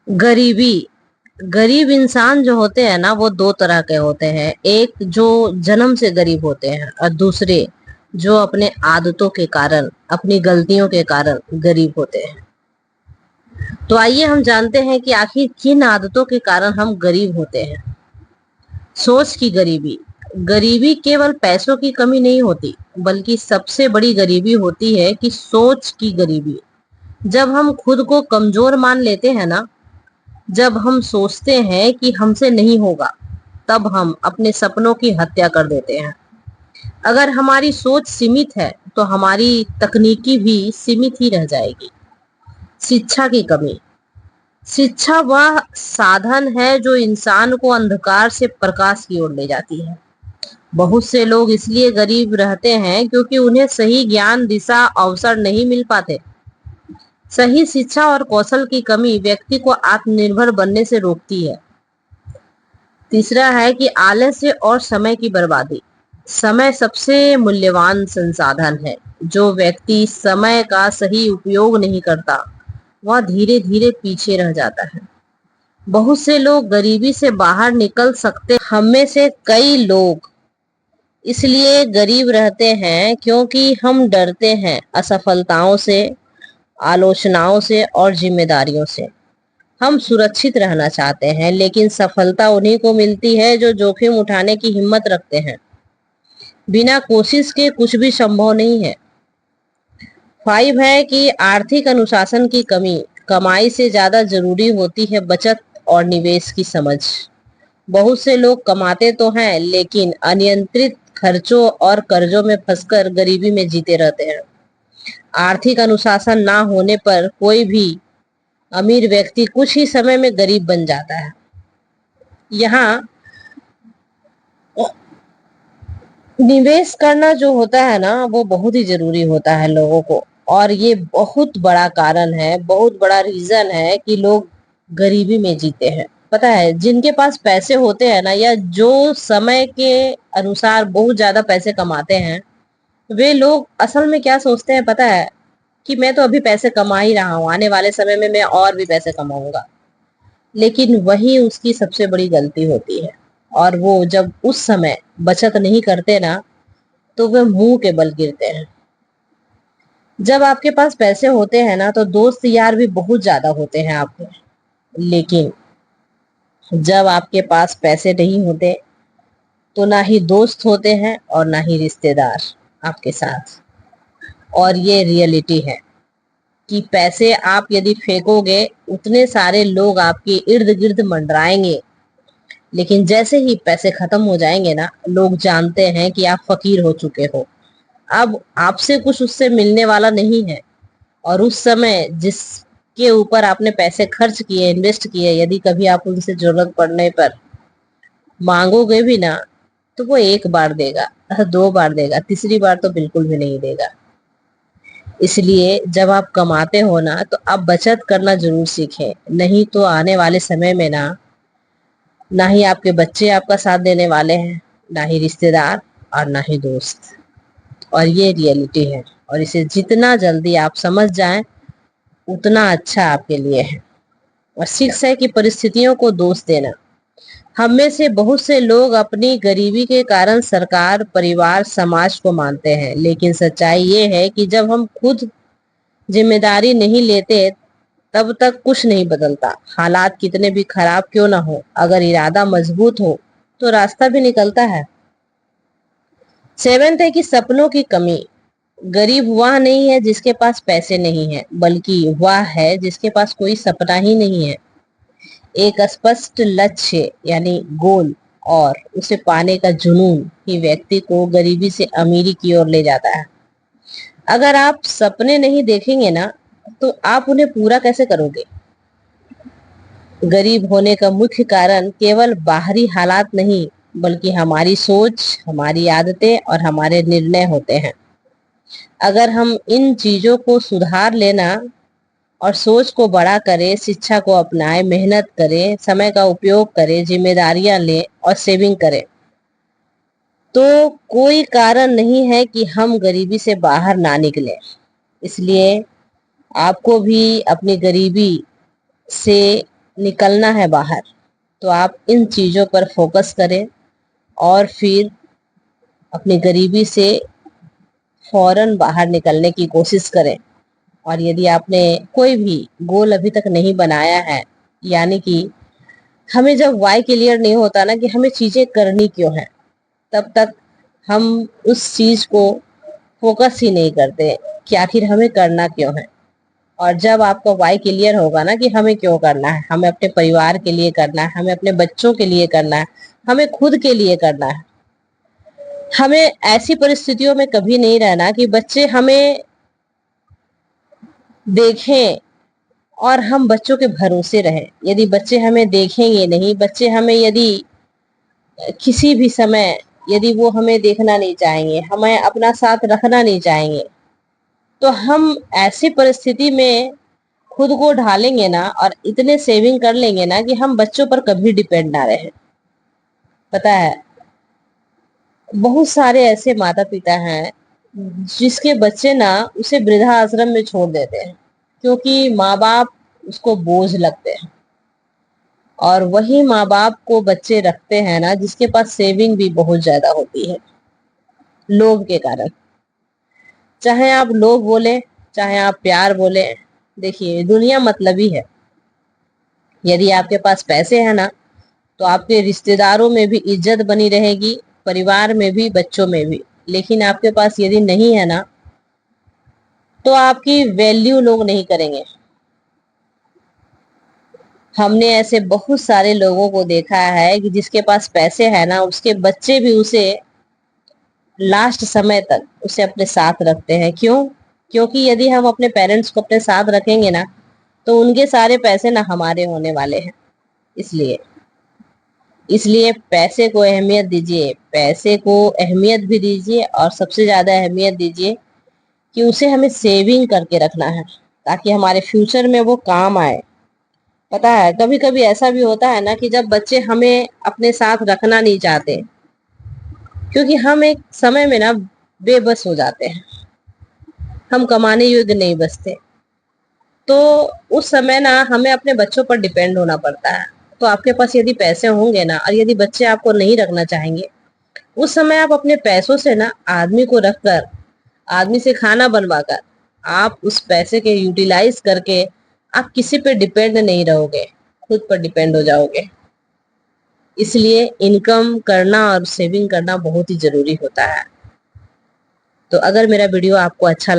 गरीबी। गरीब इंसान जो होते हैं ना वो दो तरह के होते हैं। एक जो जन्म से गरीब होते हैं और दूसरे जो अपने आदतों के कारण, अपनी गलतियों के कारण गरीब होते हैं। तो आइए हम जानते हैं कि आखिर किन आदतों के कारण हम गरीब होते हैं। सोच की गरीबी। गरीबी केवल पैसों की कमी नहीं होती, बल्कि सबसे बड़ी गरीबी होती है कि सोच की गरीबी। जब हम खुद को कमजोर मान लेते हैं ना, जब हम सोचते हैं कि हमसे नहीं होगा, तब हम अपने सपनों की हत्या कर देते हैं। अगर हमारी सोच सीमित है तो हमारी तकनीकी भी सीमित ही रह जाएगी। शिक्षा की कमी। शिक्षा वह साधन है जो इंसान को अंधकार से प्रकाश की ओर ले जाती है। बहुत से लोग इसलिए गरीब रहते हैं क्योंकि उन्हें सही ज्ञान, दिशा, अवसर नहीं मिल पाते। सही शिक्षा और कौशल की कमी व्यक्ति को आत्मनिर्भर बनने से रोकती है। तीसरा है कि आलस्य और समय की बर्बादी। समय सबसे मूल्यवान संसाधन है। जो व्यक्ति समय का सही उपयोग नहीं करता, वह धीरे धीरे पीछे रह जाता है। बहुत से लोग गरीबी से बाहर निकल सकते, हम में से कई लोग इसलिए गरीब रहते हैं क्योंकि हम डरते हैं असफलताओं से, आलोचनाओं से और जिम्मेदारियों से। हम सुरक्षित रहना चाहते हैं, लेकिन सफलता उन्हीं को मिलती है जो जोखिम उठाने की हिम्मत रखते हैं। बिना कोशिश के कुछ भी संभव नहीं है। 5 है कि आर्थिक अनुशासन की कमी। कमाई से ज्यादा जरूरी होती है बचत और निवेश की समझ। बहुत से लोग कमाते तो हैं, लेकिन अनियंत्रित खर्चों और कर्जों में फंसकर गरीबी में जीते रहते हैं। आर्थिक अनुशासन ना होने पर कोई भी अमीर व्यक्ति कुछ ही समय में गरीब बन जाता है। यहाँ निवेश करना जो होता है ना, वो बहुत ही जरूरी होता है लोगों को। और ये बहुत बड़ा कारण है, बहुत बड़ा रीजन है कि लोग गरीबी में जीते हैं। पता है, जिनके पास पैसे होते हैं ना, या जो समय के अनुसार बहुत ज्यादा पैसे कमाते हैं, वे लोग असल में क्या सोचते हैं पता है? कि मैं तो अभी पैसे कमा ही रहा हूँ, आने वाले समय में मैं और भी पैसे कमाऊंगा। लेकिन वही उसकी सबसे बड़ी गलती होती है। और वो जब उस समय बचत नहीं करते ना, तो वे मुंह के बल गिरते हैं। जब आपके पास पैसे होते हैं ना, तो दोस्त यार भी बहुत ज्यादा होते हैं आपके। लेकिन जब आपके पास पैसे नहीं होते, तो ना ही दोस्त होते हैं और ना ही रिश्तेदार आपके साथ। और ये रियलिटी है कि पैसे आप यदि फेंकोगे, उतने सारे लोग आपके इर्द गिर्द मंडराएंगे। लेकिन जैसे ही पैसे खत्म हो जाएंगे ना, लोग जानते हैं कि आप फकीर हो चुके हो। अब आपसे कुछ उससे मिलने वाला नहीं है। और उस समय जिसके ऊपर आपने पैसे खर्च किए, इन्वेस्ट किए, यदि कभी आप उनसे जरूरत पड़ने पर मांगोगे भी ना, तो वो एक बार देगा, 2 बार देगा, तीसरी बार तो बिल्कुल भी नहीं देगा। इसलिए जब आप कमाते हो ना, तो आप बचत करना जरूर सीखें। नहीं तो आने वाले समय में ना ही आपके बच्चे आपका साथ देने वाले हैं, ना ही रिश्तेदार, और ना ही दोस्त। और ये रियलिटी है। और इसे जितना जल्दी आप समझ जाएं, उतना अच्छा आपके लिए है। और 6 है कि परिस्थितियों को दोष देना। हम में से बहुत से लोग अपनी गरीबी के कारण सरकार, परिवार, समाज को मानते हैं। लेकिन सच्चाई ये है कि जब हम खुद जिम्मेदारी नहीं लेते, तब तक कुछ नहीं बदलता। हालात कितने भी खराब क्यों ना हो, अगर इरादा मजबूत हो तो रास्ता भी निकलता है। 7 है कि सपनों की कमी। गरीब वह नहीं है जिसके पास पैसे नहीं है, बल्कि वह है जिसके पास कोई सपना ही नहीं है। एक स्पष्ट लक्ष्य यानी गोल और उसे पाने का जुनून ही व्यक्ति को गरीबी से अमीरी की ओर ले जाता है। अगर आप सपने नहीं देखेंगे ना, तो आप उन्हें पूरा कैसे करोगे? गरीब होने का मुख्य कारण केवल बाहरी हालात नहीं, बल्कि हमारी सोच, हमारी आदतें और हमारे निर्णय होते हैं। अगर हम इन चीजों को सुधार लेना और सोच को बड़ा करें, शिक्षा को अपनाएं, मेहनत करें, समय का उपयोग करें, जिम्मेदारियां लें और सेविंग करें, तो कोई कारण नहीं है कि हम गरीबी से बाहर ना निकले। इसलिए आपको भी अपनी गरीबी से निकलना है बाहर, तो आप इन चीज़ों पर फोकस करें और फिर अपनी गरीबी से फौरन बाहर निकलने की कोशिश करें। और यदि आपने कोई भी गोल अभी तक नहीं बनाया है, यानी कि हमें जब वाई क्लियर नहीं होता ना कि हमें चीजें करनी क्यों है, तब तक हम उस चीज को फोकस ही नहीं करते कि आखिर हमें करना क्यों है। और जब आपका वाई क्लियर होगा ना कि हमें क्यों करना है, हमें अपने परिवार के लिए करना है, हमें अपने बच्चों के लिए करना है, हमें खुद के लिए करना है। हमें ऐसी परिस्थितियों में कभी नहीं रहना कि बच्चे हमें देखें और हम बच्चों के भरोसे रहें। यदि बच्चे हमें देखेंगे नहीं, बच्चे हमें यदि किसी भी समय यदि वो हमें देखना नहीं चाहेंगे, हमें अपना साथ रखना नहीं चाहेंगे, तो हम ऐसी परिस्थिति में खुद को ढालेंगे ना और इतने सेविंग कर लेंगे ना कि हम बच्चों पर कभी डिपेंड ना रहे। पता है, बहुत सारे ऐसे माता पिता हैं जिसके बच्चे ना उसे वृद्धा आश्रम में छोड़ देते हैं, क्योंकि माँ बाप उसको बोझ लगते हैं। और वही माँ बाप को बच्चे रखते हैं ना जिसके पास सेविंग भी बहुत ज्यादा होती है, लोभ के कारण। चाहे आप लोभ बोले, चाहे आप प्यार बोले, देखिए दुनिया मतलबी है। यदि आपके पास पैसे है ना, तो आपके रिश्तेदारों में भी इज्जत बनी रहेगी, परिवार में भी, बच्चों में भी। लेकिन आपके पास यदि नहीं है ना, तो आपकी वैल्यू लोग नहीं करेंगे। हमने ऐसे बहुत सारे लोगों को देखा है कि जिसके पास पैसे है ना, उसके बच्चे भी उसे लास्ट समय तक उसे अपने साथ रखते हैं। क्यों? क्योंकि यदि हम अपने पेरेंट्स को अपने साथ रखेंगे ना, तो उनके सारे पैसे ना हमारे होने वाले हैं। इसलिए इसलिए पैसे को अहमियत दीजिए, पैसे को अहमियत भी दीजिए, और सबसे ज्यादा अहमियत दीजिए कि उसे हमें सेविंग करके रखना है, ताकि हमारे फ्यूचर में वो काम आए। पता है, कभी कभी ऐसा भी होता है ना कि जब बच्चे हमें अपने साथ रखना नहीं चाहते, क्योंकि हम एक समय में ना बेबस हो जाते हैं, हम कमाने योग्य नहीं बचते, तो उस समय ना हमें अपने बच्चों पर डिपेंड होना पड़ता है। तो आपके पास यदि पैसे होंगे ना और यदि बच्चे आपको नहीं रखना चाहेंगे, उस समय आप अपने पैसों से ना आदमी को रखकर, आदमी से खाना बनवाकर, आप उस पैसे के यूटिलाइज करके आप किसी पे डिपेंड नहीं रहोगे, खुद पर डिपेंड हो जाओगे। इसलिए इनकम करना और सेविंग करना बहुत ही जरूरी होता है। तो अगर मेरा वीडियो आपको अच्छा लगा